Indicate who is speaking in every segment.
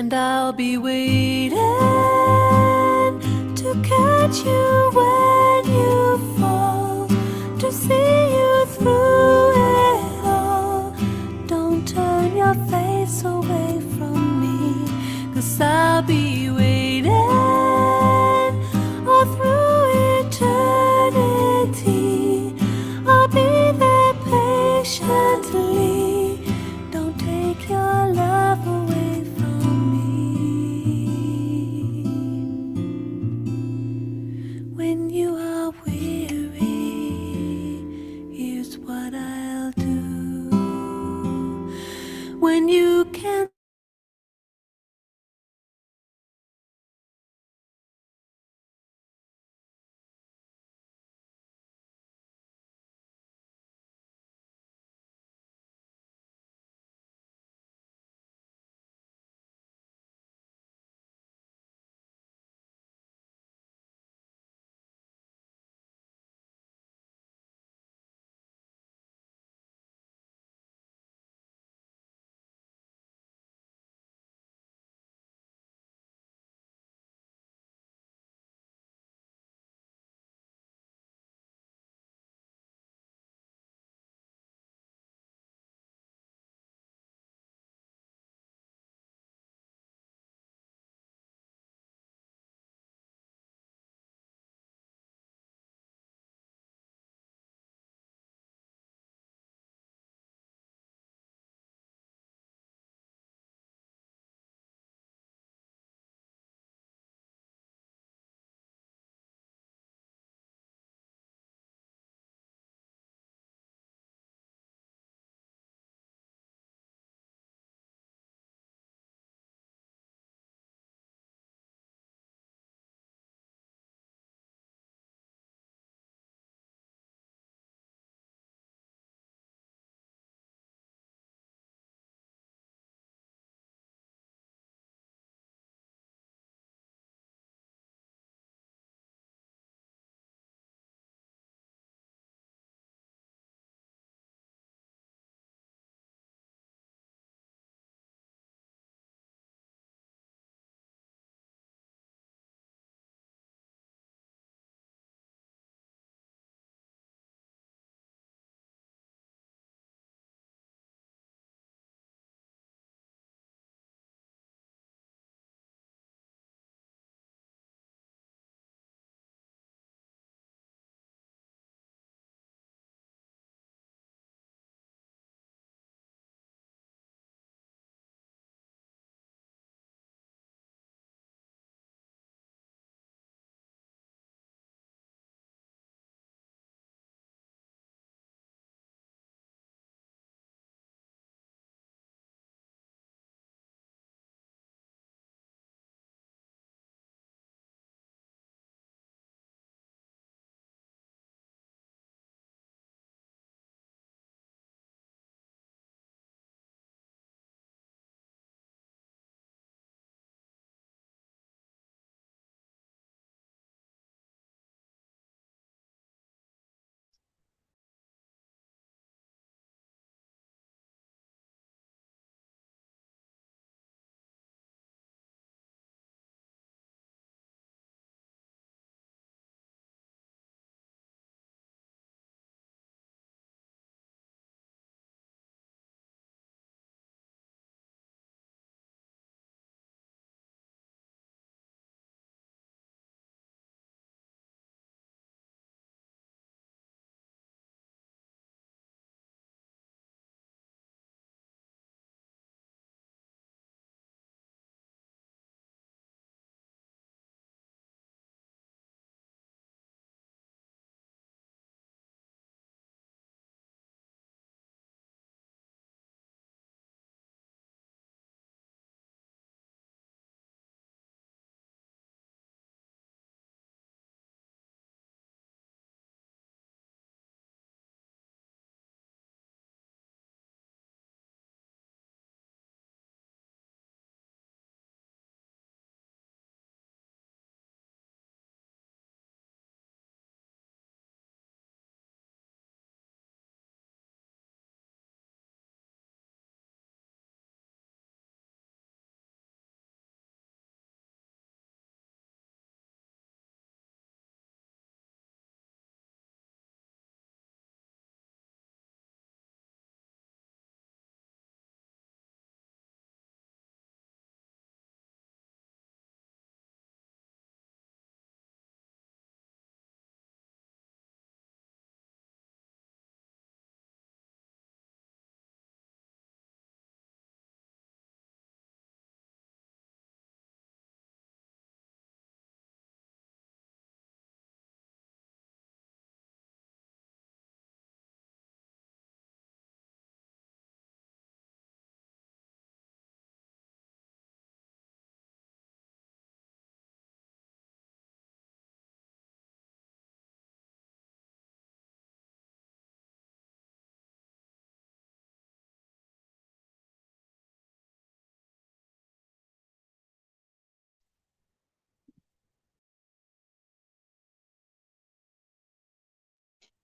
Speaker 1: and I'll be waiting to catch you when you fall, to see you through it all. Don't turn your face away from me, 'cause I'll be waiting all through eternity. I'll be there patiently. Don't take your love away from me. When you are weary, here's what I'll do. When you can't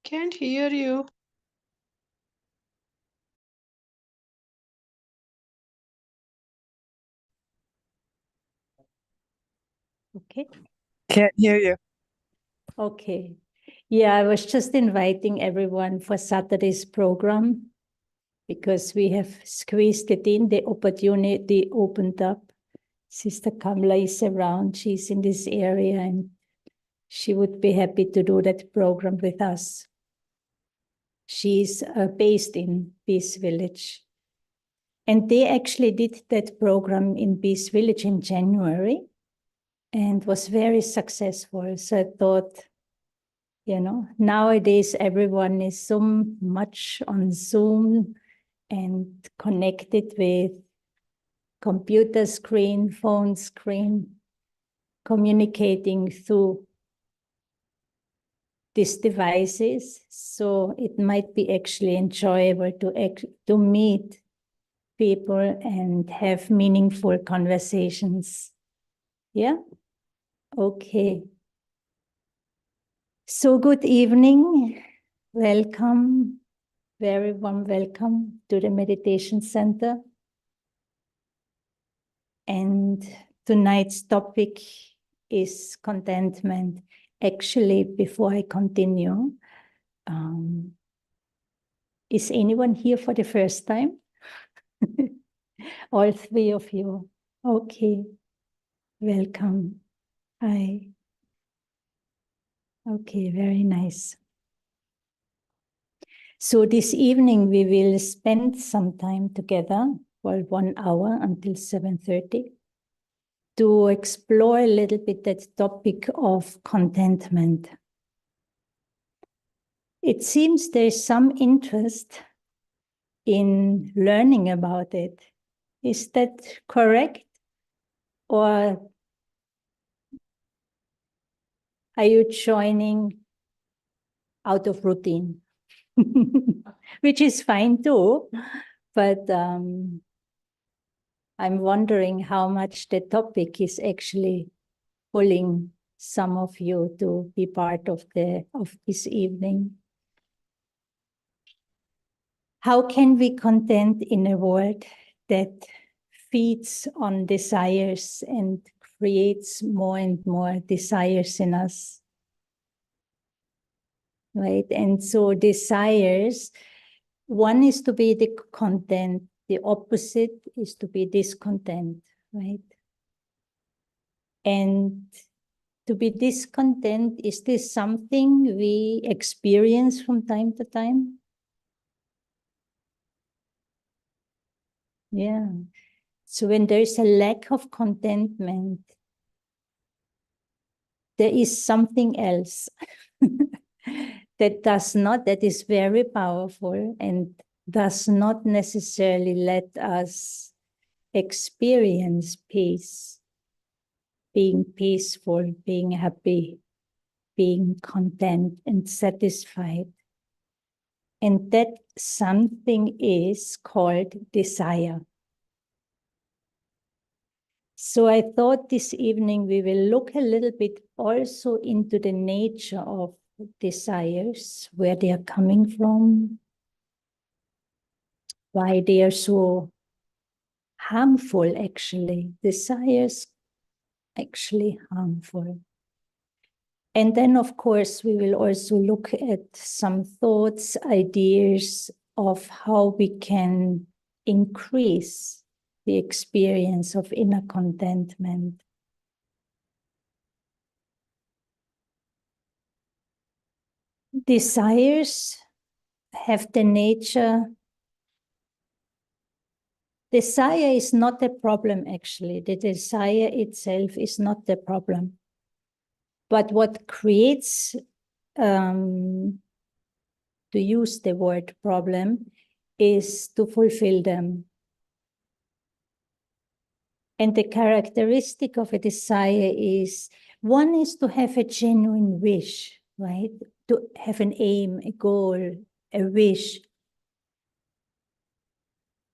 Speaker 2: Can't hear you.
Speaker 3: Okay.
Speaker 4: Can't hear you.
Speaker 3: Okay. Yeah, I was just inviting everyone for Saturday's program because we have squeezed it in. The opportunity opened up. Sister Kamla is around. She's in this area and she would be happy to do that program with us. She's based in Peace Village. And they actually did that program in Peace Village in January and was very successful. So I thought, you know, nowadays everyone is so much on Zoom and connected with computer screen, phone screen, communicating through these devices. So it might be actually enjoyable to meet people and have meaningful conversations. Yeah? Okay. So good evening. Welcome. Very warm welcome to the Meditation Center. And tonight's topic is contentment. Actually, before I continue, is anyone here for the first time? All three of you. Okay. Welcome. Hi. Okay, very nice. So this evening we will spend some time together for 1 hour until 7:30 to explore a little bit that topic of contentment. It seems there's some interest in learning about it. Is that correct? Or are you joining out of routine? Which is fine too, but I'm wondering how much the topic is actually pulling some of you to be part of this evening. How can we content in a world that feeds on desires and creates more and more desires in us? Right? And so desires, one is to be the content, the opposite is to be discontent, right? And to be discontent, is this something we experience from time to time? Yeah. So when there is a lack of contentment, there is something else that is very powerful and does not necessarily let us experience peace, being peaceful, being happy, being content and satisfied. And that something is called desire. So I thought this evening we will look a little bit also into the nature of desires, where they are coming from, why they are so harmful actually. Desires actually harmful. And then, of course, we will also look at some thoughts, ideas of how we can increase the experience of inner contentment. Desires have the nature. Desire is not the problem, actually. The desire itself is not the problem. But what creates, to use the word problem, is to fulfill them. And the characteristic of a desire is, one is to have a genuine wish, right? To have an aim, a goal, a wish,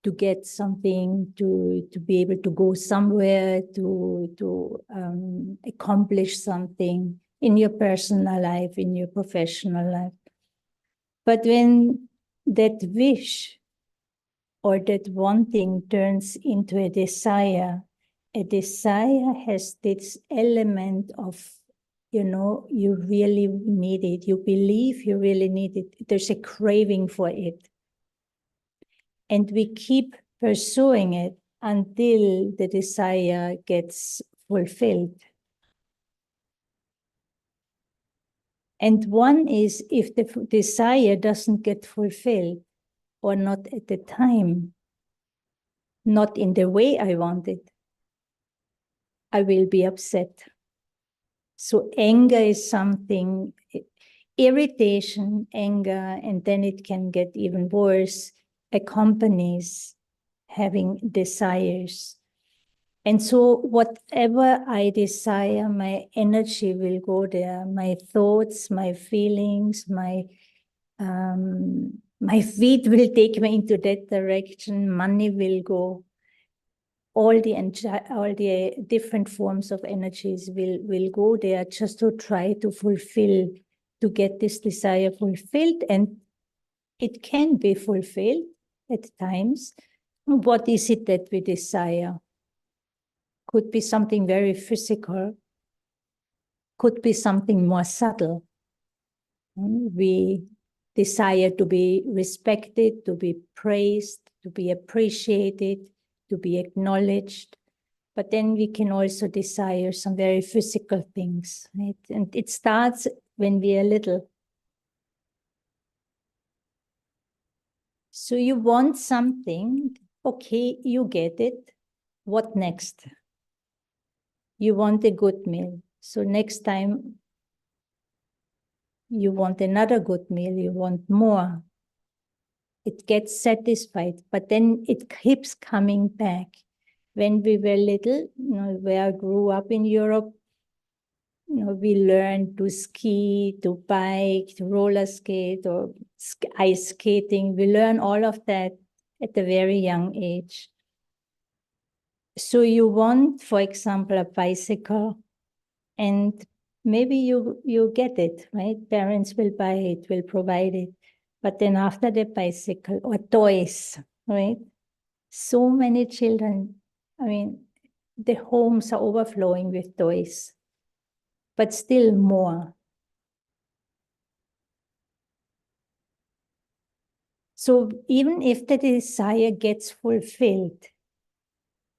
Speaker 3: to get something, to be able to go somewhere, to accomplish something in your personal life, in your professional life. But when that wish or that wanting turns into a desire has this element of, you really need it. You believe you really need it. There's a craving for it. And we keep pursuing it until the desire gets fulfilled. And one is if the desire doesn't get fulfilled, or not at the time, not in the way I want it, I will be upset. So anger is something, irritation, anger, and then it can get even worse, accompanies having desires. And so whatever I desire, my energy will go there. My thoughts, my feelings, my feet will take me into that direction. Money will go. All the different forms of energies will go there just to try to fulfill, to get this desire fulfilled. And it can be fulfilled at times. What is it that we desire? Could be something very physical, could be something more subtle. We desire to be respected, to be praised, to be appreciated, to be acknowledged. But then we can also desire some very physical things, right? And it starts when we are little. So you want something, okay, you get it. What next? You want a good meal. So next time you want another good meal, you want more. It gets satisfied, but then it keeps coming back. When we were little, where I grew up in Europe, we learned to ski, to bike, to roller skate, or ice skating. We learn all of that at a very young age. So you want, for example, a bicycle, and maybe you get it, right? Parents will buy it, will provide it. But then after the bicycle, or toys, right? So many children, the homes are overflowing with toys, but still more. So even if the desire gets fulfilled,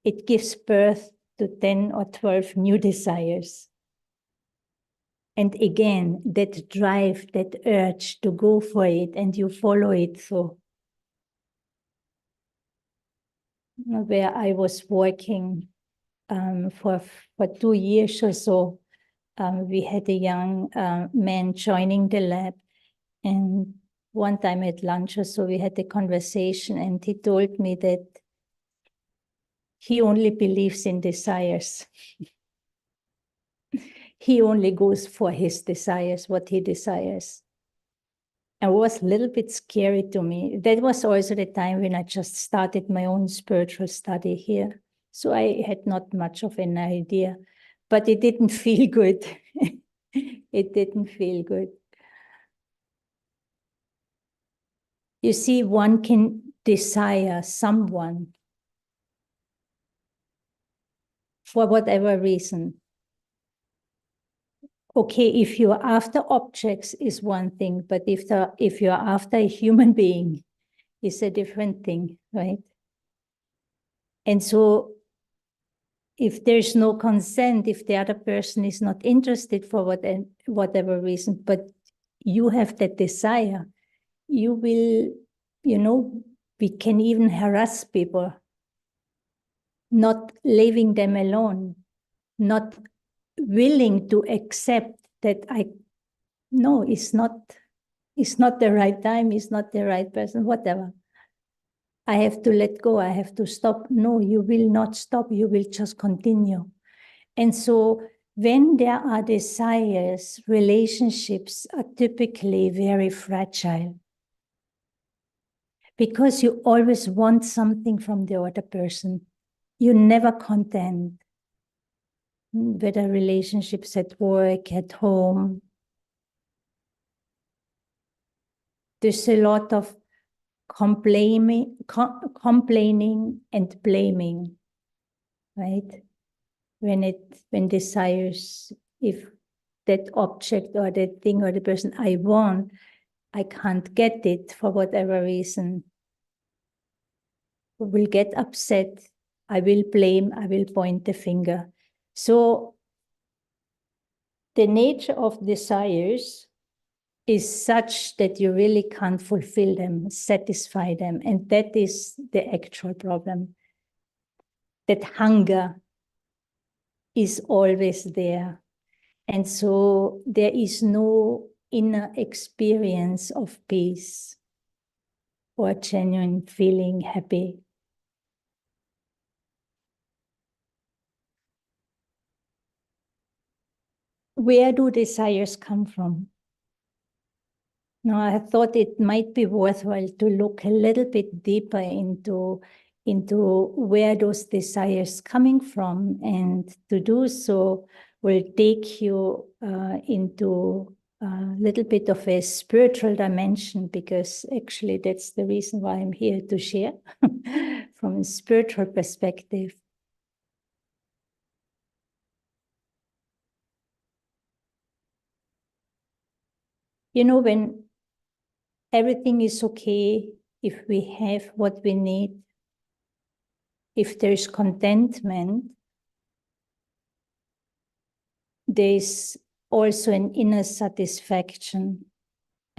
Speaker 3: it gives birth to 10 or 12 new desires. And again, that drive, that urge to go for it, and you follow it through. Where I was working for 2 years or so, we had a young man joining the lab. And one time at lunch or so, we had a conversation, and he told me that he only believes in desires. He only goes for his desires, what he desires. And it was a little bit scary to me. That was also the time when I just started my own spiritual study here. So I had not much of an idea, but it didn't feel good. It didn't feel good. You see, one can desire someone for whatever reason. Okay, if you're after objects is one thing, but if you're after a human being, is a different thing, right? And so if there's no consent, if the other person is not interested for whatever reason, but you have that desire, you will, we can even harass people, not leaving them alone, not willing to accept that it's not the right time, it's not the right person, whatever. I have to let go, I have to stop. No, you will not stop, you will just continue. And so when there are desires, relationships are typically very fragile, because you always want something from the other person. You're never content, whether relationships at work, at home. there's a lot of complaining and blaming, right? When desires, if that object or that thing or the person I want, I can't get it for whatever reason, will get upset, I will blame, I will point the finger. So the nature of desires is such that you really can't fulfill them, satisfy them. And that is the actual problem. That hunger is always there. And so there is no inner experience of peace or genuine feeling happy. Where do desires come from? Now, I thought it might be worthwhile to look a little bit deeper into where those desires coming from, and to do so will take you into a little bit of a spiritual dimension, because actually that's the reason why I'm here to share from a spiritual perspective. You know, when everything is okay, if we have what we need, if there's contentment, there's also an inner satisfaction.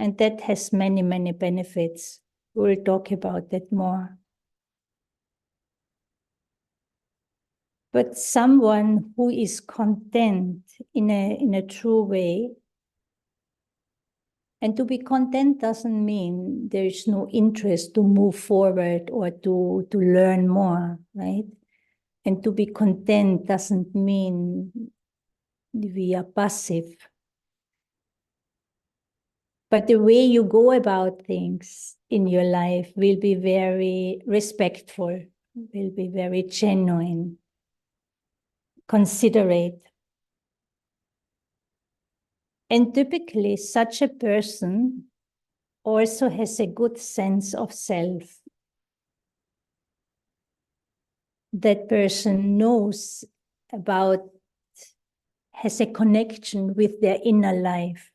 Speaker 3: And that has many, many benefits. We'll talk about that more. But someone who is content in a true way, and to be content doesn't mean there's no interest to move forward or to learn more, right? And to be content doesn't mean we are passive. But the way you go about things in your life will be very respectful, will be very genuine, considerate. And typically, such a person also has a good sense of self. That person knows about, has a connection with their inner life.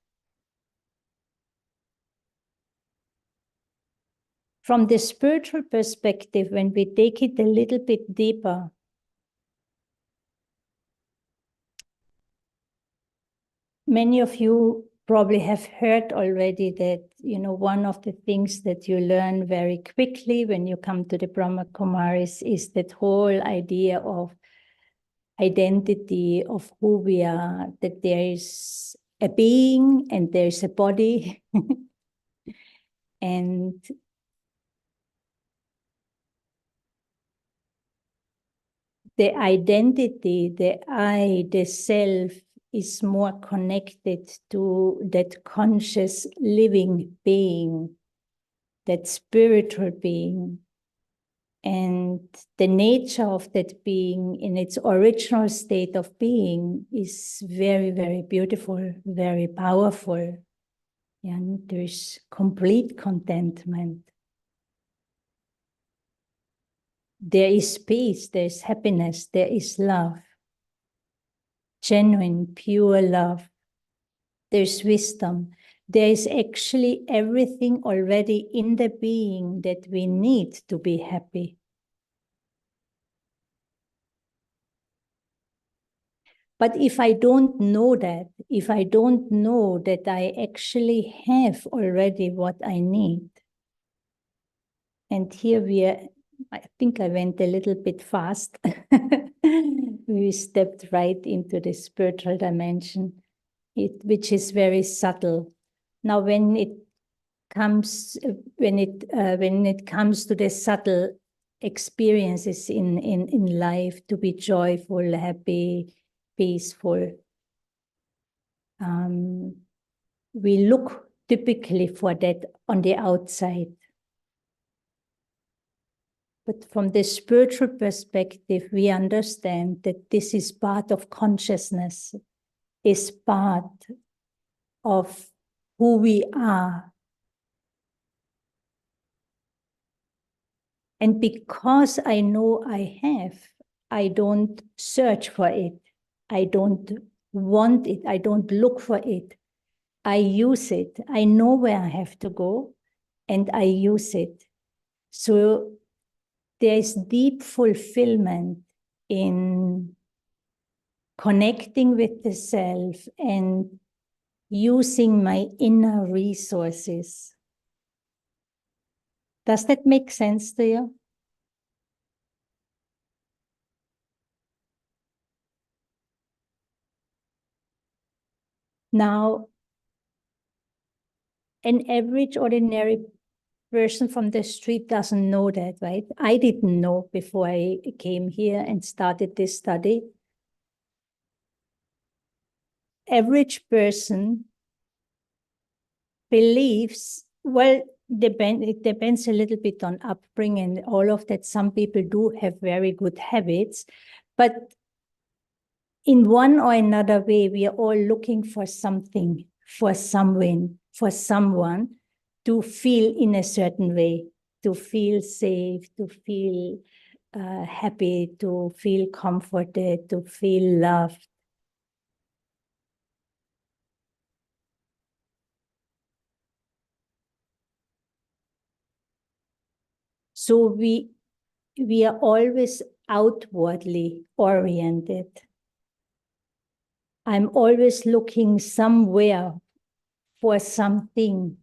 Speaker 3: From the spiritual perspective, when we take it a little bit deeper, many of you probably have heard already that, you know, one of the things that you learn very quickly when you come to the Brahma Kumaris is that whole idea of identity, of who we are, that there is a being and there's a body. And the identity, the I, the self, is more connected to that conscious living being, that spiritual being. And the nature of that being in its original state of being is very, very beautiful, very powerful. And there's complete contentment. There is peace, there is happiness, there is love. Genuine, pure love. There's wisdom. There is actually everything already in the being that we need to be happy. But if I don't know that, if I don't know that I actually have already what I need, and here we are, I think I went a little bit fast. We stepped right into the spiritual dimension, which is very subtle. Now, when it comes to the subtle experiences in life, to be joyful, happy, peaceful, we look typically for that on the outside. But from the spiritual perspective, we understand that this is part of consciousness, is part of who we are. And because I know I have, I don't search for it. I don't want it. I don't look for it. I use it. I know where I have to go and I use it. So there is deep fulfillment in connecting with the self and using my inner resources. Does that make sense to you? Now, an average ordinary person from the street doesn't know that, right? I didn't know before I came here and started this study. Average person believes, well, it depends a little bit on upbringing, all of that. Some people do have very good habits, but in one or another way, we are all looking for something, for someone to feel in a certain way, to feel safe, to feel happy, to feel comforted, to feel loved. So we are always outwardly oriented. I'm always looking somewhere for something,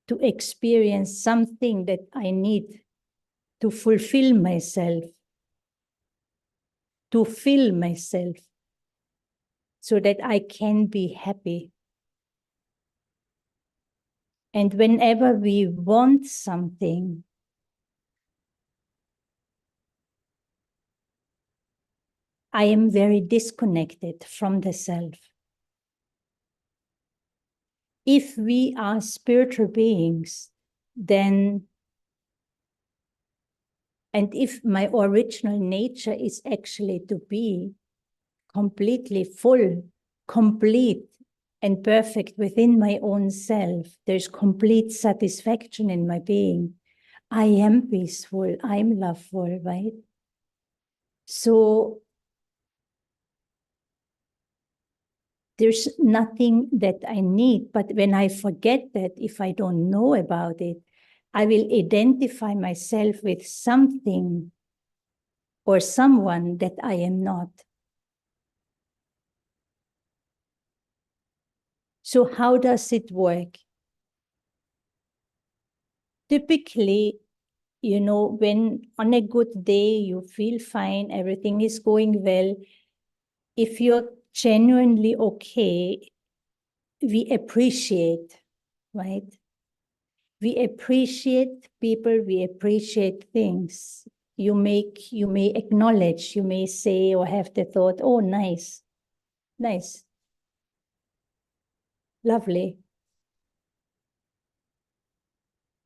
Speaker 3: to experience something that I need to fulfill myself, to fill myself, so that I can be happy. And whenever we want something, I am very disconnected from the self. If we are spiritual beings, then, and if my original nature is actually to be completely full, complete, and perfect within my own self, there's complete satisfaction in my being. I am peaceful, I'm loveful, right? So there's nothing that I need, but when I forget that, if I don't know about it, I will identify myself with something or someone that I am not. So how does it work? Typically, you know, when on a good day, you feel fine, everything is going well. If you're genuinely okay, we appreciate, right? We appreciate people, we appreciate things. You may acknowledge, you may say or have the thought, oh, nice, nice, lovely.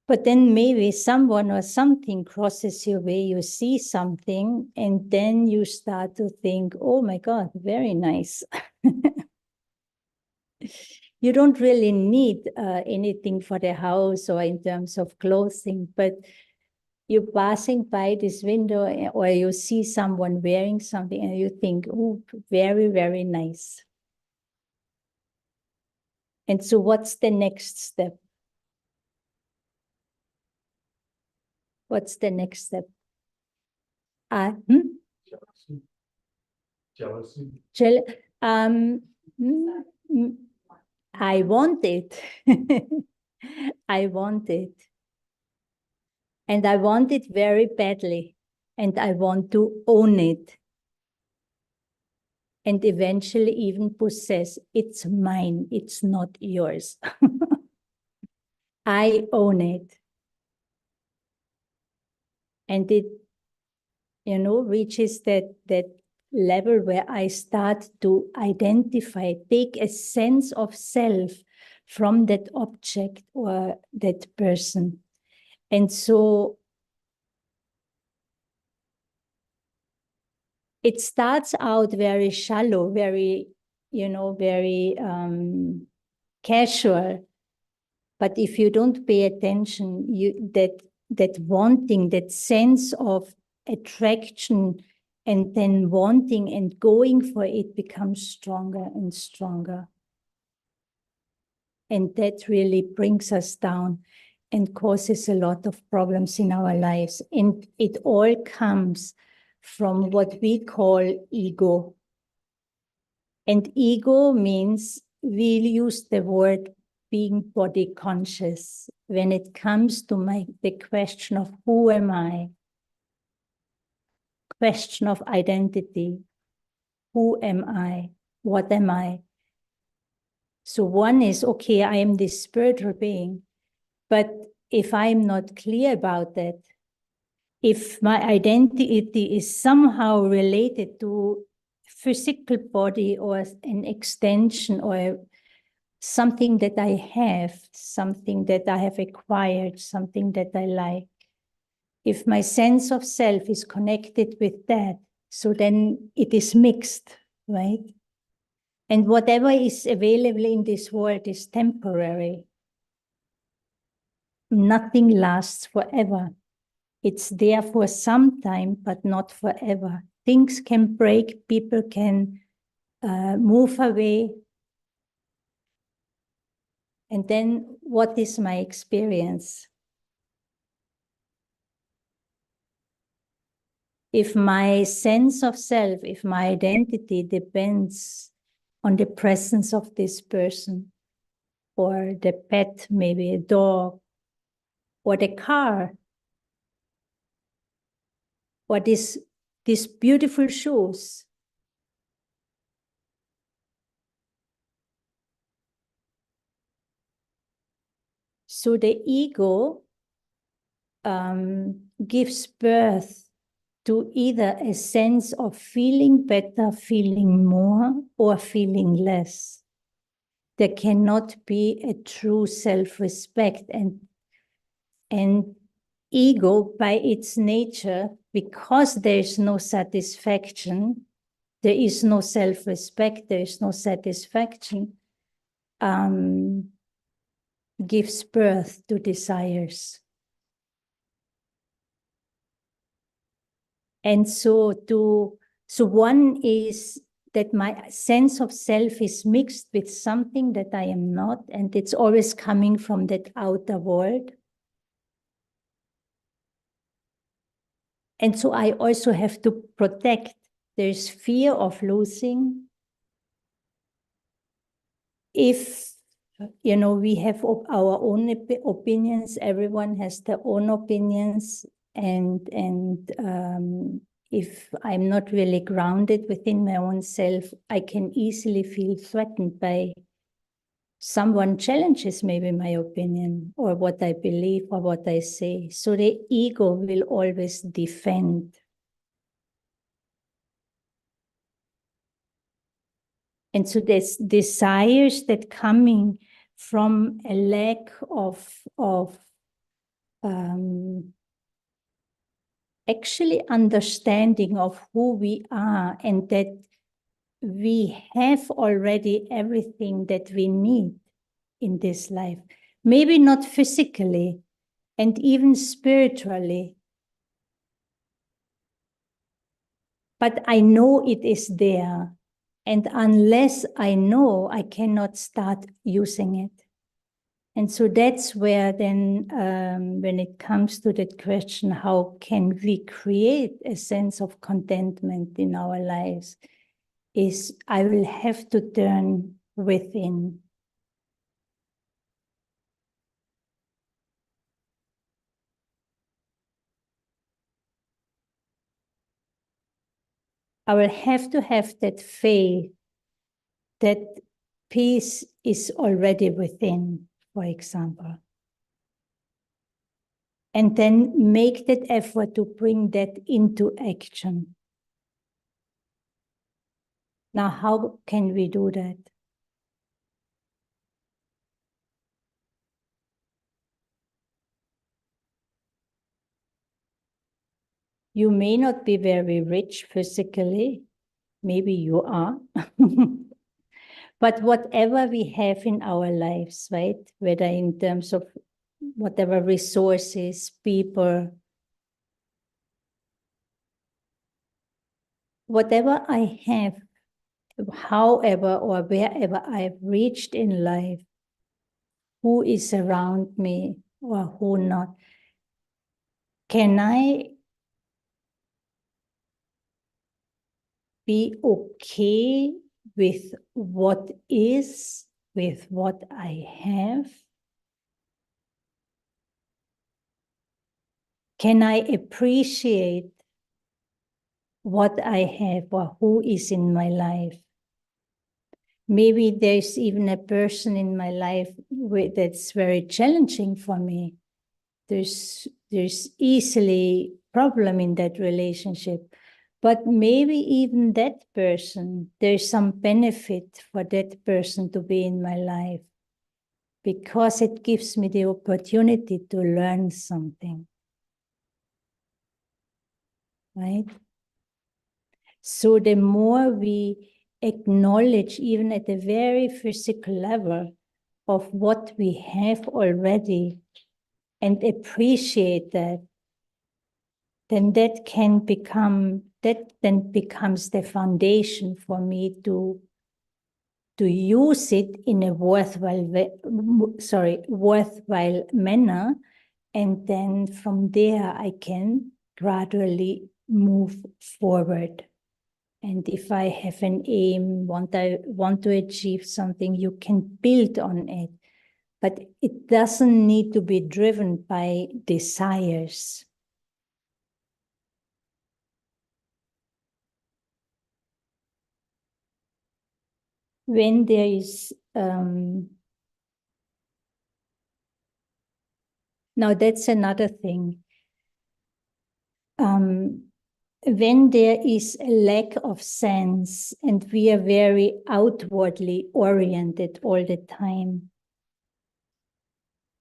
Speaker 3: But then maybe someone or something crosses your way, you see something, and then you start to think, oh my God, very nice. You don't really need anything for the house or in terms of clothing, but you're passing by this window or you see someone wearing something and you think, oh, very, very nice. And so what's the next step? What's the next step?
Speaker 2: Jealousy.
Speaker 3: I want it. I want it. And I want it very badly. And I want to own it. And eventually even possess. It's mine. It's not yours. I own it. And it, you know, reaches that level where I start to identify, take a sense of self from that object or that person. And so it starts out very shallow, very, you know, very casual. But if you don't pay attention, that wanting, that sense of attraction, and then wanting and going for it becomes stronger and stronger. And that really brings us down and causes a lot of problems in our lives. And it all comes from what we call ego. And ego means, we use the word being body conscious. When it comes to the question of who am I, question of identity, who am I, what am I? So one is, okay, I am this spiritual being, but if I'm not clear about that, if my identity is somehow related to physical body or an extension or something that I have, something that I have acquired, something that I like, if my sense of self is connected with that, so then it is mixed, right? And whatever is available in this world is temporary. Nothing lasts forever. It's there for some time, but not forever. Things can break, people can move away. And then what is my experience? If my sense of self, if my identity depends on the presence of this person, or the pet, maybe a dog, or the car, or these beautiful shoes, so the ego gives birth to either a sense of feeling better, feeling more, or feeling less. There cannot be a true self-respect, and ego, by its nature, because there is no satisfaction, there is no self-respect, there is no satisfaction, gives birth to desires. And so one is that my sense of self is mixed with something that I am not, and it's always coming from that outer world. And so I also have to protect. There's fear of losing. If, we have our own opinions, everyone has their own opinions, and if I'm not really grounded within my own self, I can easily feel threatened by someone challenges maybe my opinion or what I believe or what I say. So the ego will always defend. And so there's desires that coming from a lack of actually understanding of who we are, and that we have already everything that we need in this life. Maybe not physically and even spiritually, but I know it is there. And unless I know, I cannot start using it. And so that's where then, when it comes to that question, how can we create a sense of contentment in our lives, is I will have to turn within. I will have to have that faith that peace is already within, for example. And then make that effort to bring that into action. Now, how can we do that? You may not be very rich physically, maybe you are. But whatever we have in our lives, right? Whether in terms of whatever resources, people, whatever I have, however or wherever I've reached in life, who is around me or who not, can I be okay with what is, with what I have? Can I appreciate what I have or who is in my life? Maybe there's even a person in my life that's very challenging for me. There's easily problem in that relationship. But maybe even that person, there's some benefit for that person to be in my life because it gives me the opportunity to learn something. Right? So the more we acknowledge, even at a very physical level, of what we have already and appreciate that, then that then becomes the foundation for me to use it in a worthwhile manner. And then from there, I can gradually move forward. And if I have an aim, want to achieve something, you can build on it. But it doesn't need to be driven by desires. When there is, now that's another thing. When there is a lack of sense and we are very outwardly oriented all the time,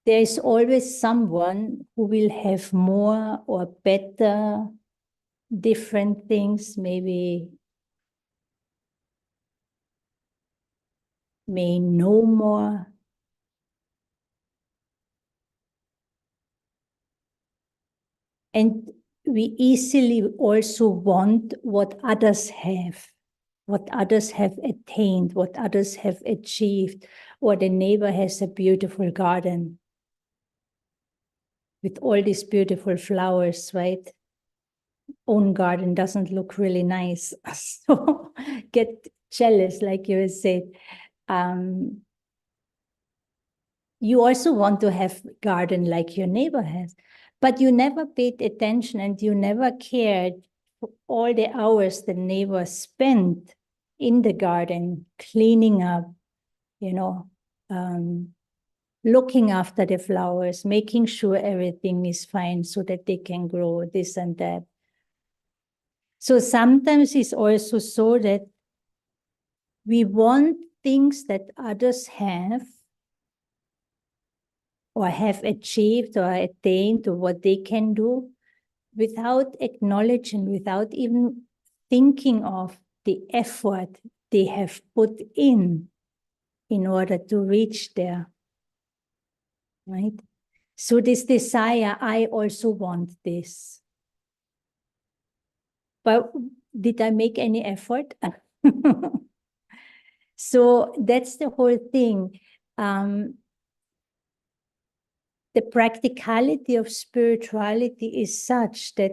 Speaker 3: there is always someone who will have more or better, different things, maybe may know more. And we easily also want what others have attained, what others have achieved, or the neighbor has a beautiful garden with all these beautiful flowers, right? Own garden doesn't look really nice. So get jealous, like you said. You also want to have a garden like your neighbor has, but you never paid attention and you never cared for all the hours the neighbor spent in the garden, cleaning up, looking after the flowers, making sure everything is fine so that they can grow this and that. So sometimes it's also so that we want things that others have or have achieved or attained or what they can do without acknowledging, without even thinking of the effort they have put in order to reach there, right? So this desire, I also want this. But did I make any effort? So that's the whole thing. The practicality of spirituality is such that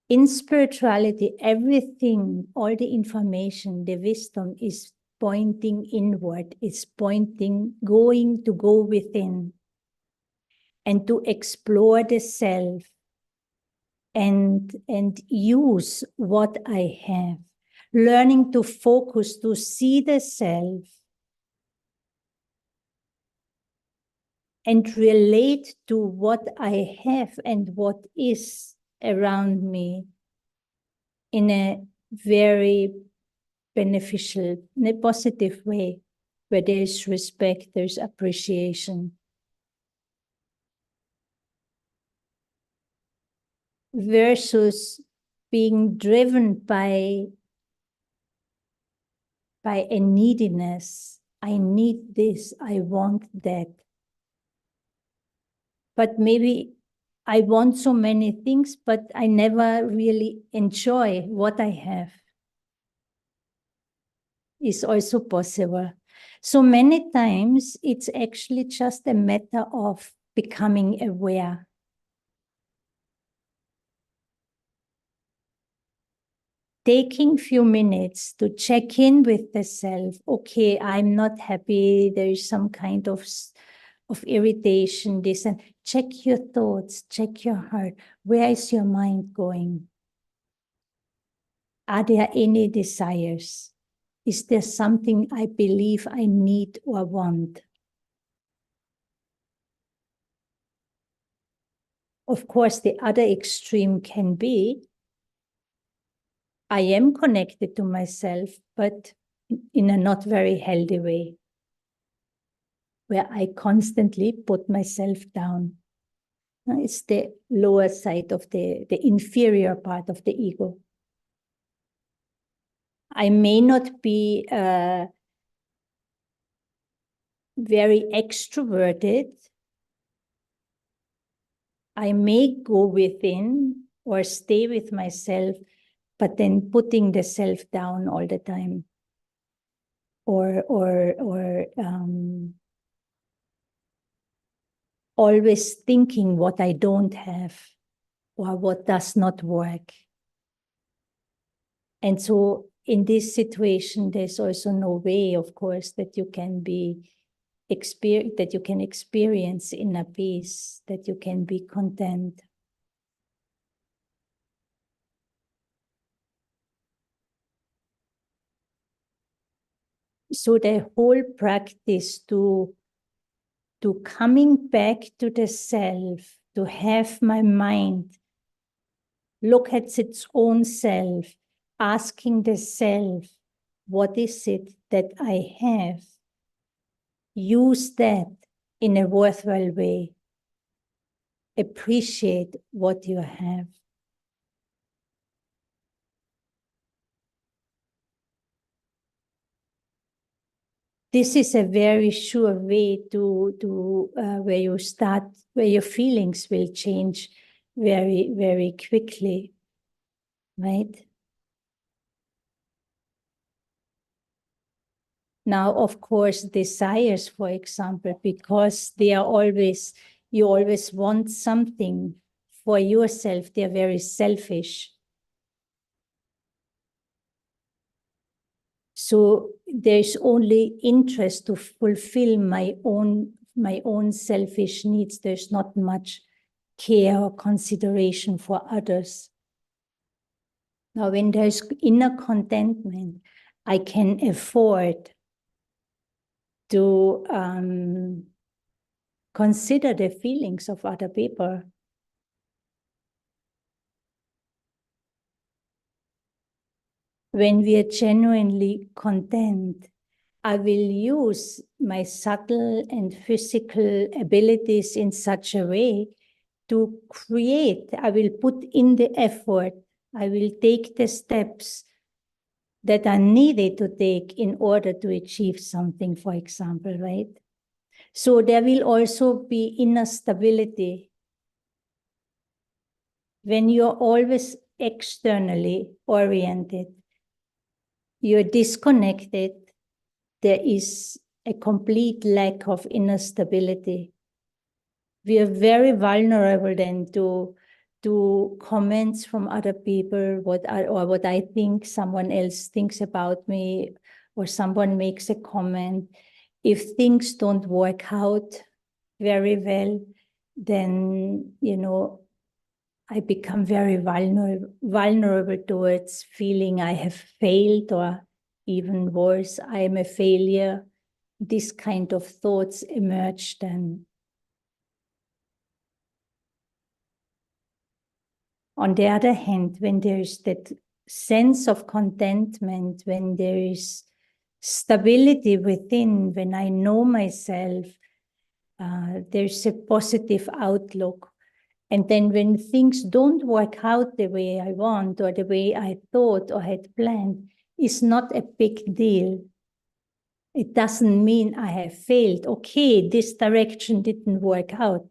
Speaker 3: in spirituality, everything, all the information, the wisdom is pointing inward, it's going to go within and to explore the self and use what I have, learning to focus, to see the self and relate to what I have and what is around me in a very beneficial, in a positive way, where there is respect, there's appreciation. Versus being driven by a neediness. I need this, I want that. but maybe I want so many things, but I never really enjoy what I have. Is also possible. So many times it's actually just a matter of becoming aware. Taking few minutes to check in with the self. Okay, I'm not happy. There is some kind of irritation, this, and check your thoughts, check your heart. Where is your mind going? Are there any desires? Is there something I believe I need or want? Of course, the other extreme can be, I am connected to myself, but in a not very healthy way, where I constantly put myself down. It's the lower side of the inferior part of the ego. I may not be very extroverted. I may go within or stay with myself, but then putting the self down all the time. Or always thinking what I don't have or what does not work. And so in this situation, there's also no way, of course, that you can experience inner peace, that you can be content. So the whole practice to coming back to the self, to have my mind look at its own self, asking the self, what is it that I have? Use that in a worthwhile way. Appreciate what you have. This is a very sure way to where your feelings will change very, very quickly, right? Now, of course, desires, for example, because they are always, you always want something for yourself, they're very selfish. So there's only interest to fulfill my own selfish needs. There's not much care or consideration for others. Now, when there's inner contentment, I can afford to consider the feelings of other people. When we are genuinely content, I will use my subtle and physical abilities in such a way to create. I will put in the effort. I will take the steps that are needed to take in order to achieve something, for example, right? So there will also be inner stability. When you're always externally oriented, you're disconnected, there is a complete lack of inner stability. We are very vulnerable then to comments from other people, what I think someone else thinks about me, or someone makes a comment. If things don't work out very well, then, I become very vulnerable towards feeling I have failed, or even worse, I am a failure. This kind of thoughts emerge then. On the other hand, when there is that sense of contentment, when there is stability within, when I know myself, there's a positive outlook. And then when things don't work out the way I want, or the way I thought or had planned, it's not a big deal. It doesn't mean I have failed. Okay, this direction didn't work out.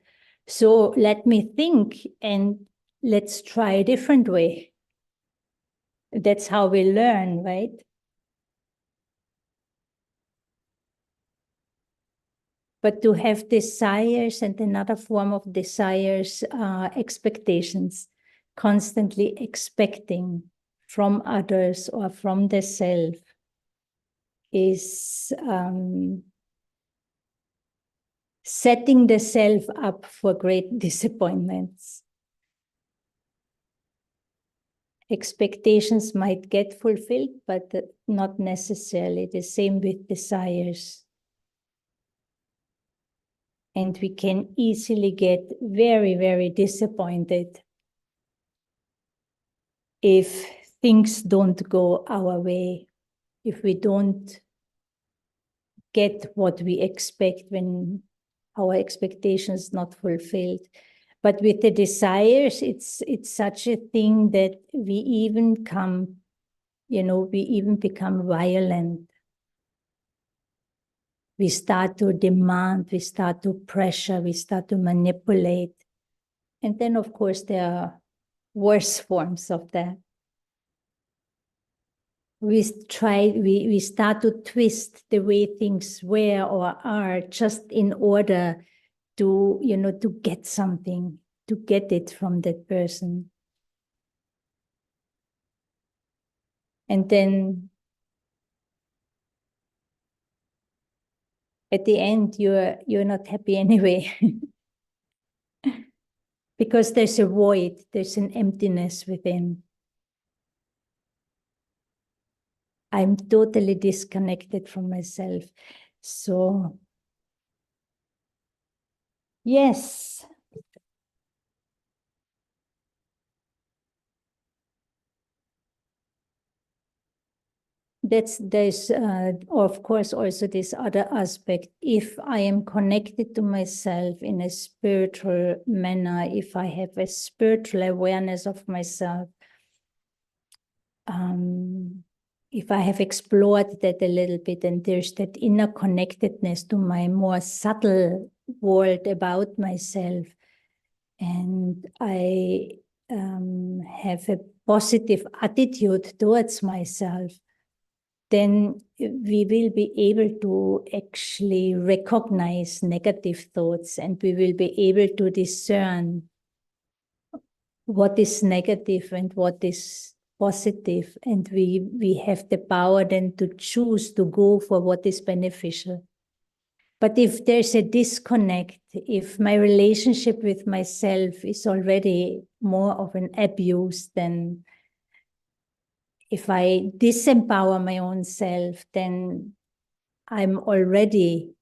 Speaker 3: So let me think and let's try a different way. That's how we learn, right? But to have desires, and another form of desires are expectations, constantly expecting from others or from the self is setting the self up for great disappointments. Expectations might get fulfilled, but not necessarily. The same with desires. And we can easily get very, very disappointed if things don't go our way, if we don't get what we expect when our expectations not fulfilled. But with the desires, it's such a thing that we even become violent. We start to demand, we start to pressure, we start to manipulate. And then, of course, there are worse forms of that. We start to twist the way things were or are just in order to get something, to get it from that person. And then at the end, you're not happy anyway. Because there's a void, there's an emptiness within. I'm totally disconnected from myself. So, yes. There's of course also this other aspect. If I am connected to myself in a spiritual manner, if I have a spiritual awareness of myself, if I have explored that a little bit, and there's that inner connectedness to my more subtle world about myself, and I have a positive attitude towards myself, then we will be able to actually recognize negative thoughts, and we will be able to discern what is negative and what is positive. And we have the power then to choose to go for what is beneficial. But if there's a disconnect, if my relationship with myself is already more of an abuse, then if I disempower my own self, then I'm already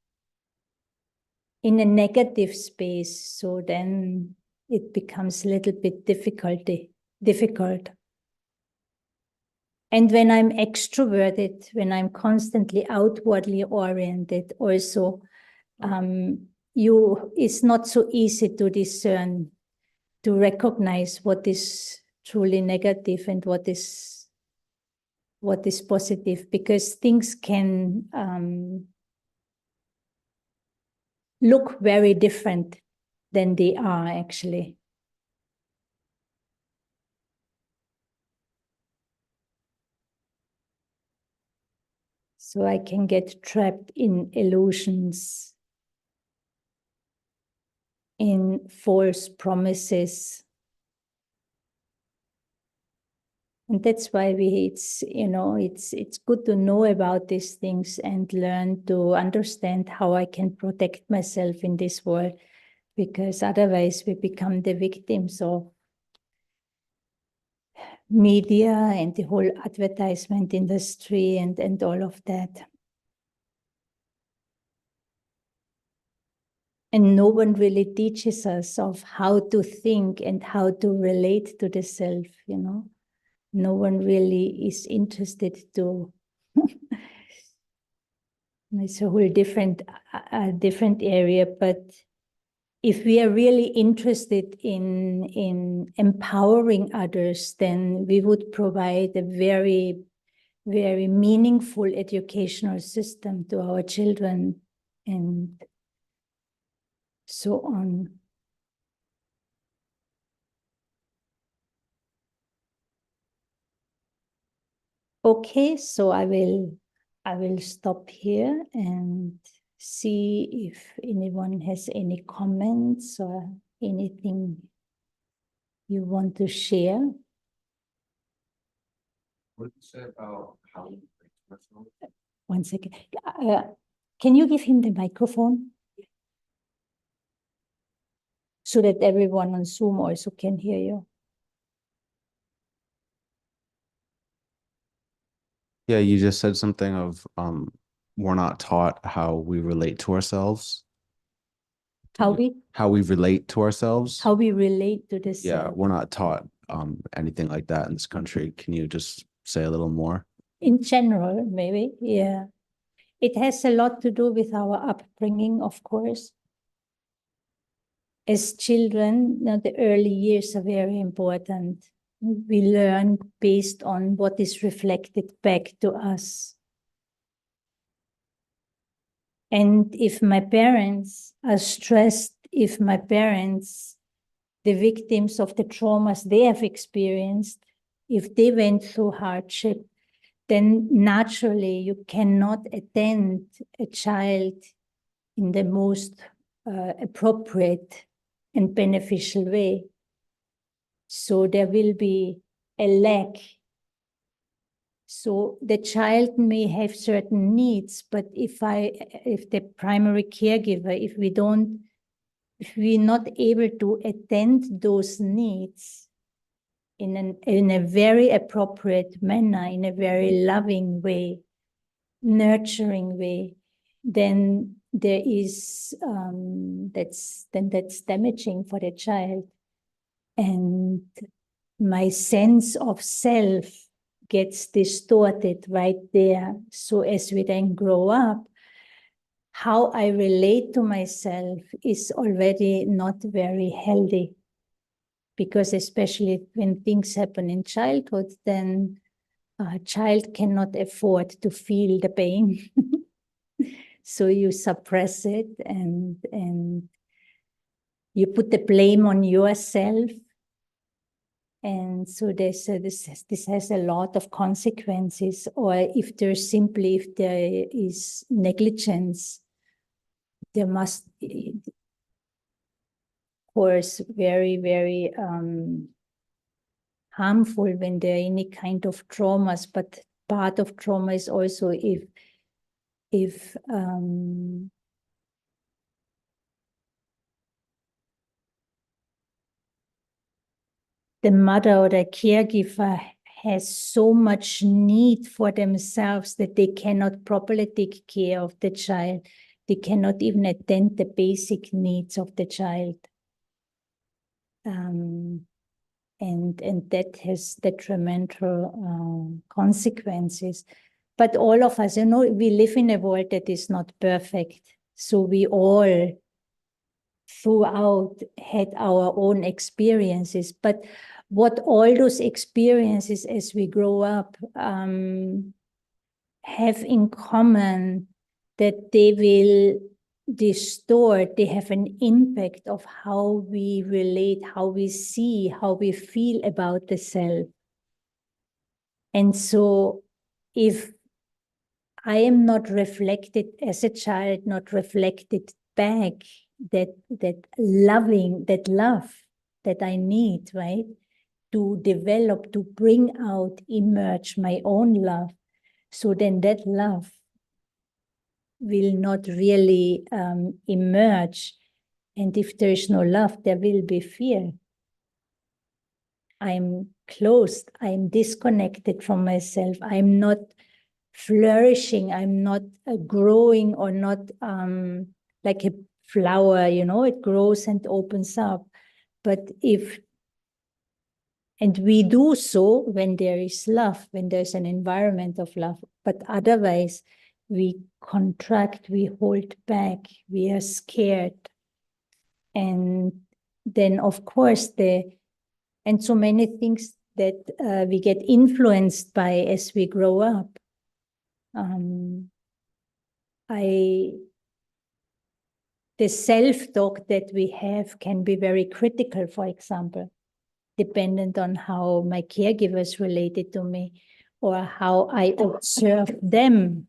Speaker 3: in a negative space. So then it becomes a little bit difficult. And when I'm extroverted, when I'm constantly outwardly oriented, also, it's not so easy to discern, to recognize what is truly negative and what is positive, because things can look very different than they are actually. So I can get trapped in illusions, in false promises. And that's why it's good to know about these things and learn to understand how I can protect myself in this world, because otherwise we become the victims of media and the whole advertisement industry and all of that. And no one really teaches us of how to think and how to relate to the self, No one really is interested to. It's a whole different area, but if we are really interested in empowering others, then we would provide a very, very meaningful educational system to our children and so on. Okay, so I will stop here and see if anyone has any comments or anything you want to share.
Speaker 2: What did you say about how we relate to ourselves?
Speaker 3: 1 second. Can you give him the microphone? So that everyone on Zoom also can hear you.
Speaker 2: Yeah, you just said something of we're not taught how we relate to ourselves.
Speaker 3: How we
Speaker 2: relate to ourselves.
Speaker 3: how we relate to this.
Speaker 2: Yeah, we're not taught anything like that in this country. Can you just say a little more?
Speaker 3: In general, maybe, yeah. It has a lot to do with our upbringing, of course. As children, the early years are very important. We learn based on what is reflected back to us. And if my parents are stressed, if my parents, the victims of the traumas they have experienced, if they went through hardship, then naturally you cannot attend a child in the most appropriate and beneficial way. So there will be a lack. So the child may have certain needs, but if the primary caregiver, if we're not able to attend those needs in a very appropriate manner, in a very loving way, nurturing way, then there is that's damaging for the child. And my sense of self gets distorted right there. So as we then grow up, how I relate to myself is already not very healthy. Because especially when things happen in childhood, then a child cannot afford to feel the pain. So you suppress it and you put the blame on yourself. And so this has a lot of consequences. Or if there is negligence, there must, of course, very, very harmful when there are any kind of traumas. But part of trauma is also if the mother or the caregiver has so much need for themselves that they cannot properly take care of the child. They cannot even attend the basic needs of the child. And that has detrimental consequences. But all of us, we live in a world that is not perfect. So we all throughout had our own experiences. But what all those experiences as we grow up have in common, that they will distort, they have an impact of how we relate, how we see, how we feel about the self. And so if I am not reflected as a child, not reflected back, that love that I need, right? To develop, to bring out, emerge my own love. So then that love will not really emerge. And if there is no love, there will be fear. I'm closed, I'm disconnected from myself, I'm not flourishing, I'm not growing, or not like a flower, it grows and opens up. But and we do so when there is love, when there's an environment of love, but otherwise we contract, we hold back, we are scared. And then of course and so many things that we get influenced by as we grow up. The self-talk that we have can be very critical, for example, dependent on how my caregivers related to me, or how I observe them.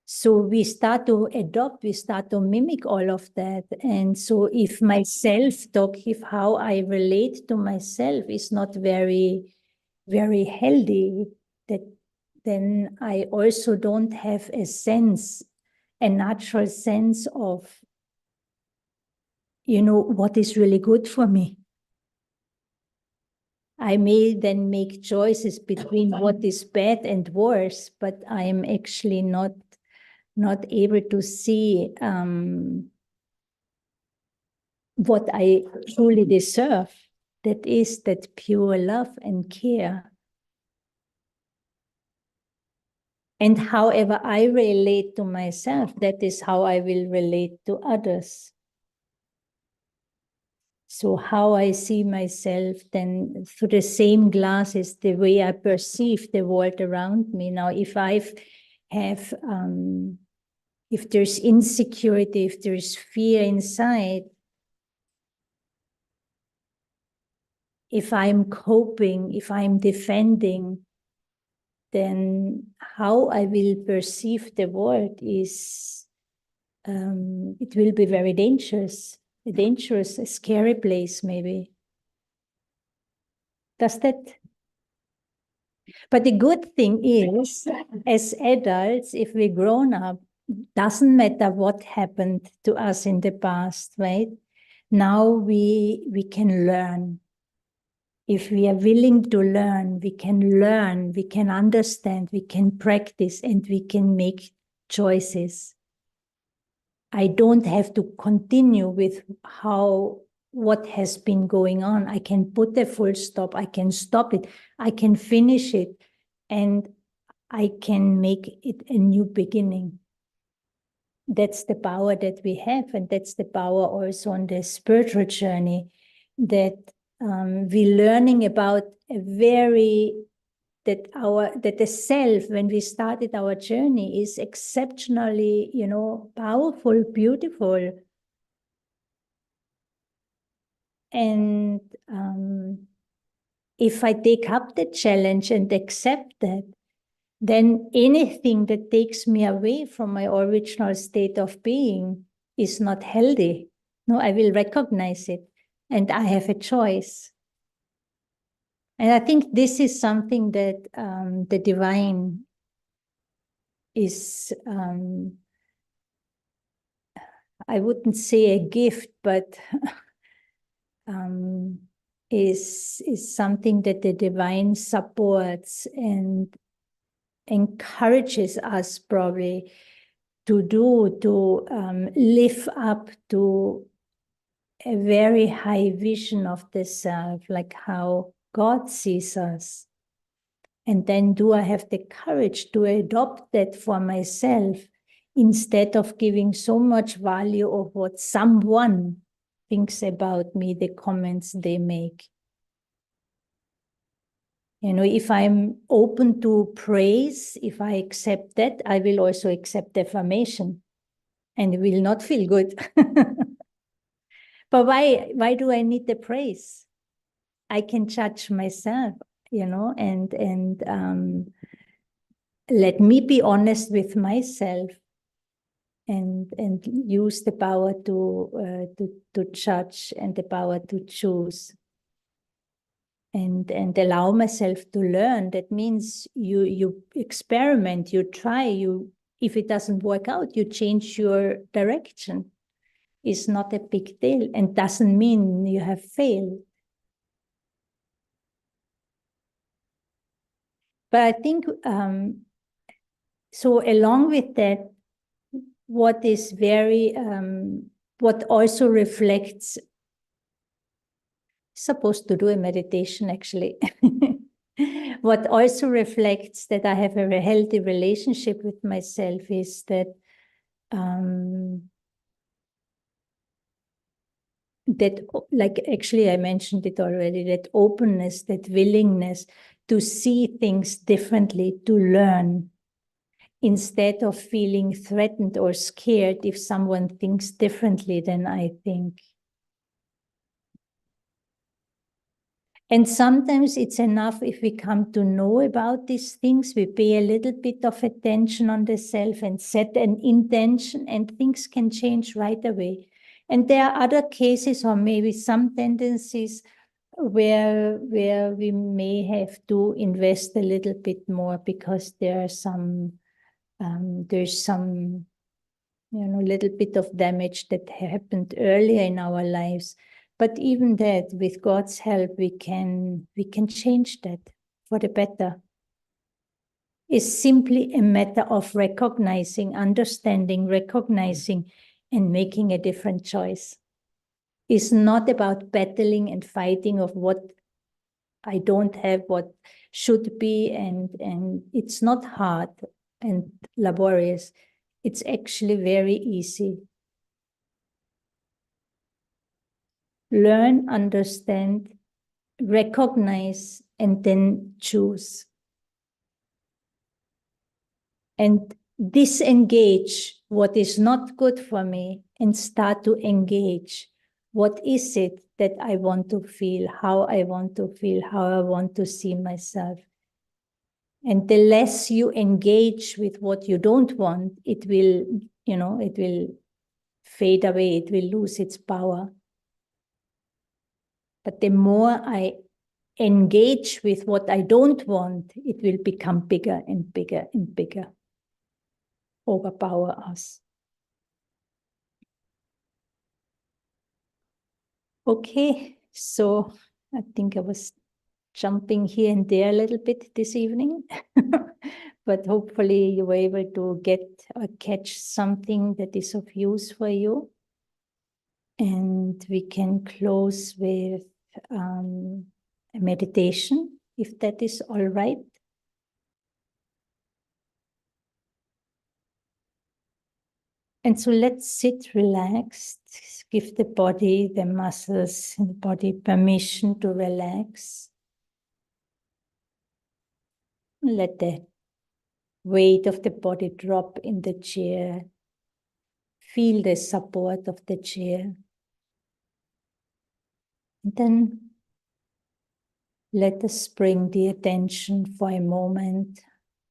Speaker 3: So we start to adopt, we start to mimic all of that. And so if my self-talk, if how I relate to myself is not very, very healthy, then I also don't have a natural sense of, what is really good for me. I may then make choices between what is bad and worse, but I am actually not able to see what I truly deserve. That is that pure love and care. And however I relate to myself, that is how I will relate to others. So how I see myself then through the same glasses, the way I perceive the world around me. Now, if if there's insecurity, if there's fear inside, if I'm coping, if I'm defending, then how I will perceive the world is, it will be very dangerous, a scary place maybe. Does that? But the good thing is, as adults, if we're grown up, doesn't matter what happened to us in the past, right? Now we can learn. If we are willing to learn, we can understand, we can practice, and we can make choices. I don't have to continue with what has been going on. I can put a full stop, I can stop it, I can finish it, and I can make it a new beginning. That's the power that we have, and that's the power also on the spiritual journey, that we're learning about that the self, when we started our journey, is exceptionally, powerful, beautiful. And if I take up the challenge and accept that, then anything that takes me away from my original state of being is not healthy. No, I will recognize it, and I have a choice. And I think this is something that the divine is, I wouldn't say a gift, but is something that the divine supports and encourages us probably to do, to live up to a very high vision of the self, like how God sees us. And then do I have the courage to adopt that for myself instead of giving so much value of what someone thinks about me, the comments they make. If I'm open to praise, if I accept that, I will also accept defamation, and it will not feel good. But why do I need the praise? I can judge myself, and let me be honest with myself, and use the power to judge and the power to choose, and allow myself to learn. That means you experiment, you try, if it doesn't work out, you change your direction. It's not a big deal, and doesn't mean you have failed. But I think, so along with that, what is very, what also reflects, supposed to do a meditation actually, what also reflects that I have a very healthy relationship with myself is that, like actually I mentioned it already, that openness, that willingness to see things differently, to learn, instead of feeling threatened or scared if someone thinks differently than I think. And sometimes it's enough if we come to know about these things, we pay a little bit of attention on the self and set an intention, and things can change right away. And there are other cases, or maybe some tendencies where we may have to invest a little bit more, because there's some little bit of damage that happened earlier in our lives. But even that, with God's help, we can change that for the better. It's simply a matter of recognizing, understanding, recognizing, and making a different choice. It's not about battling and fighting of what I don't have, what should be, and it's not hard and laborious. It's actually very easy. Learn, understand, recognize, and then choose. And disengage what is not good for me and start to engage. What is it that I want to feel, how I want to feel, how I want to see myself? And the less you engage with what you don't want, it will fade away, it will lose its power. But the more I engage with what I don't want, it will become bigger and bigger and bigger, overpower us. Okay, so I think I was jumping here and there a little bit this evening, but hopefully you were able to get or catch something that is of use for you. And we can close with a meditation, if that is all right. And so let's sit relaxed, give the body, the muscles in the body permission to relax. Let the weight of the body drop in the chair. Feel the support of the chair. And then let us bring the attention for a moment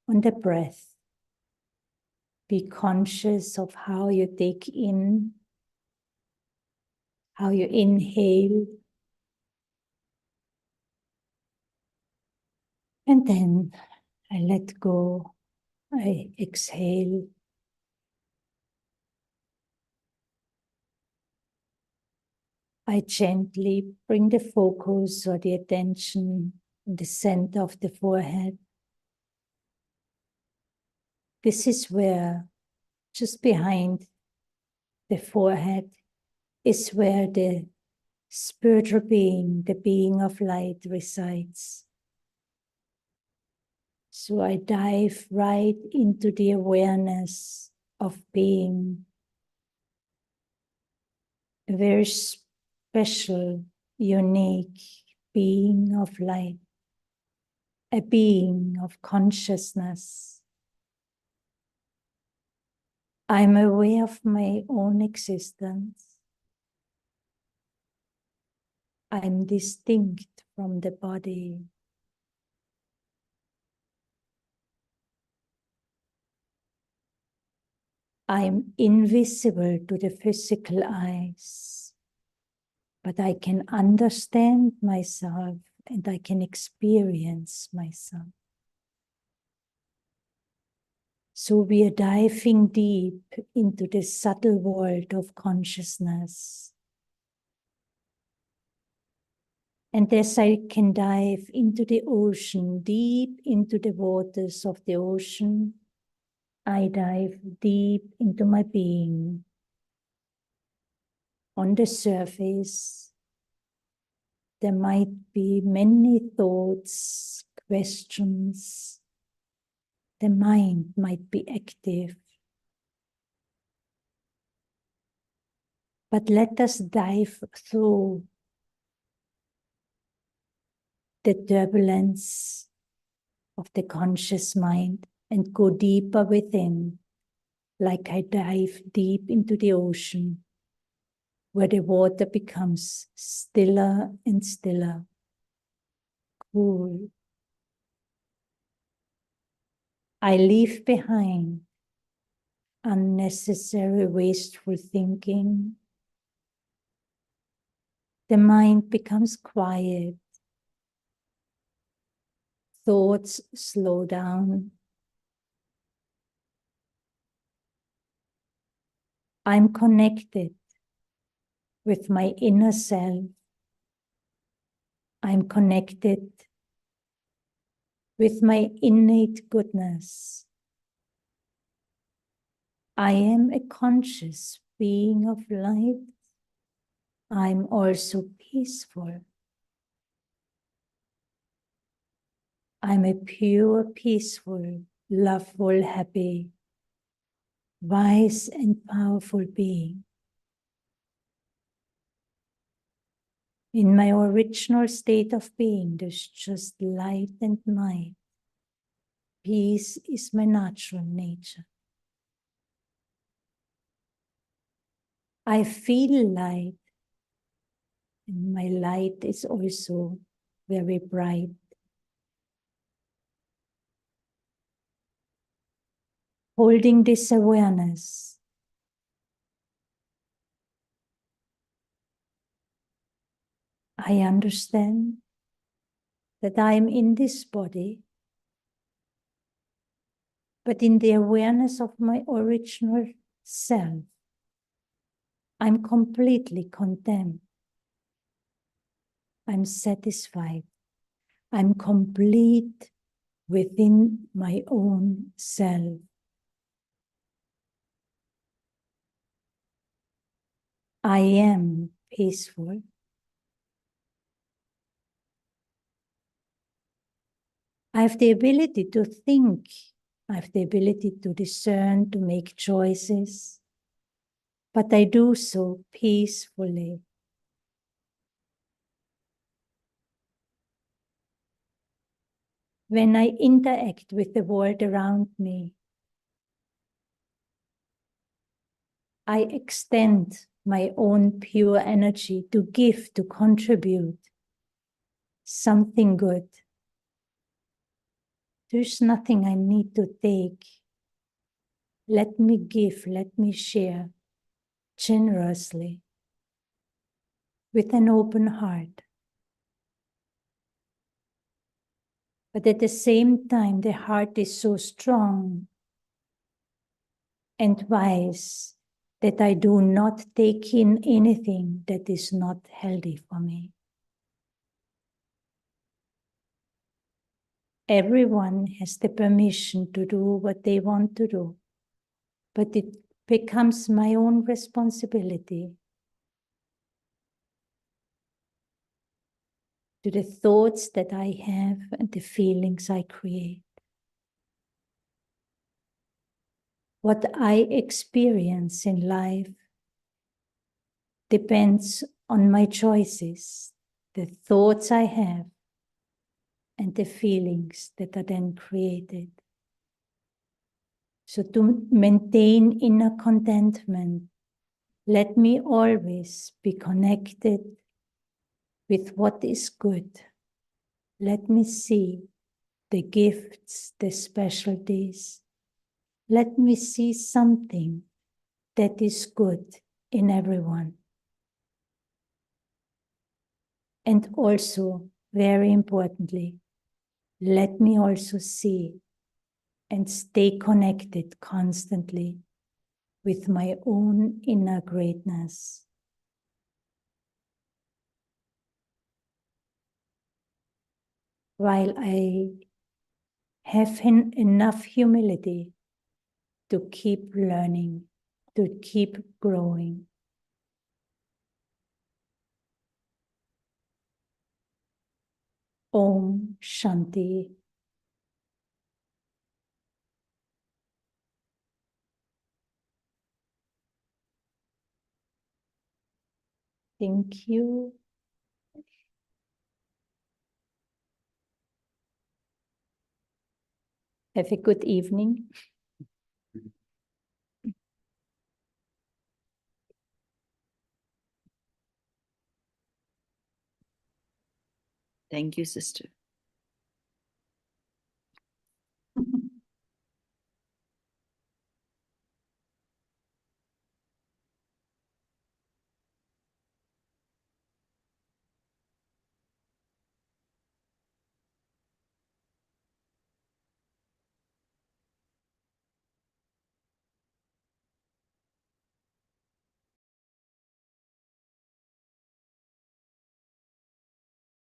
Speaker 3: on the breath. Be conscious of how you take in, how you inhale, and then I let go, I exhale. I gently bring the focus or the attention in the center of the forehead. This is where, just behind the forehead, is where the spiritual being, the being of light, resides. So I dive right into the awareness of being a very special, unique being of light, a being of consciousness. I'm aware of my own existence. I'm distinct from the body. I'm invisible to the physical eyes, but I can understand myself and I can experience myself. So we are diving deep into the subtle world of consciousness. And as I can dive into the ocean, deep into the waters of the ocean, I dive deep into my being. On the surface, there might be many thoughts, questions. The mind might be active. But let us dive through the turbulence of the conscious mind and go deeper within, like I dive deep into the ocean, where the water becomes stiller and stiller. full. I leave behind unnecessary wasteful thinking. The mind becomes quiet. Thoughts slow down. I'm connected with my inner self. I'm connected with my innate goodness. I am a conscious being of light. I'm also peaceful. I'm a pure, peaceful, loveful, happy, wise and powerful being. In my original state of being, there's just light and might. Peace is my natural nature. I feel light, and my light is also very bright. Holding this awareness, I understand that I am in this body, but in the awareness of my original self, I'm completely content. I'm satisfied. I'm complete within my own self. I am peaceful. I have the ability to think. I have the ability to discern, to make choices, but I do so peacefully. When I interact with the world around me, I extend my own pure energy to give, to contribute something good. There's nothing I need to take. Let me give, let me share generously with an open heart. But at the same time, the heart is so strong and wise that I do not take in anything that is not healthy for me. Everyone has the permission to do what they want to do, but it becomes my own responsibility to the thoughts that I have and the feelings I create. What I experience in life depends on my choices, the thoughts I have, and the feelings that are then created. So to maintain inner contentment, let me always be connected with what is good. Let me see the gifts, the specialties. Let me see something that is good in everyone. And also, very importantly, let me also see and stay connected constantly with my own inner greatness. While I have enough humility to keep learning, to keep growing. Om Shanti. Thank you. Have a good evening.
Speaker 4: Thank you, sister.